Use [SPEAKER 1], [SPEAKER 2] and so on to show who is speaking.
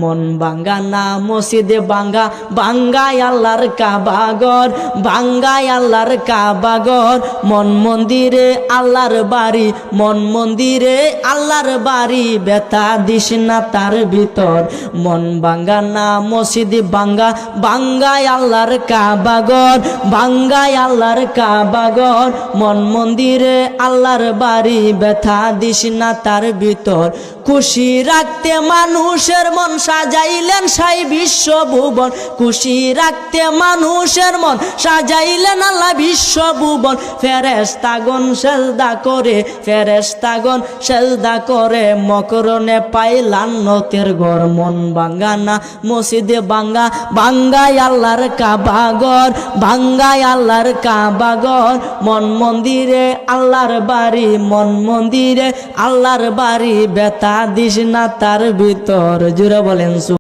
[SPEAKER 1] মন ভাঙ্গা না মসজিদে ভাঙ্গা, ভাঙ্গাই আল্লাহর কাবাগর, ভাঙ্গাই আল্লাহর কাবাগর। মন মন্দিরে আল্লাহর বাড়ি, মন মন্দিরে আল্লাহর বাড়ি, ব্যথা দিস না তার ভিতর। মন ভাঙ্গা না মসজিদে ভাঙ্গা, ভাঙ্গাই আল্লাহর কাবাগর, ভাঙ্গাই আল্লাহর কাবাগর। মন মন্দিরে আল্লাহর বাড়ি, ব্যথা দিস না তার ভিতর। খুশি রাখতে মানুষের মন সাজাইলেন সাই বিশ্বভুবন, খুশি রাখতে মানুষের মন সাজাইলেন আল্লাহ বিশ্বভুবন। ফেরেশতাগণ সেজদা করে, ফেরেশতাগণ সেজদা করে, মকরণে পাই লান্নতের ঘর। মন ভাঙ্গা না মসজিদে ভাঙ্গা, ভাঙ্গাই আল্লাহর কাবাগর, ভাঙ্গাই আল্লাহর কাবাগর। মন মন্দিরে আল্লাহর বাড়ি, মন মন্দিরে আল্লাহর বাড়ি, ব্যথা দিস না তার ভিতর। জুড়ে বলেন।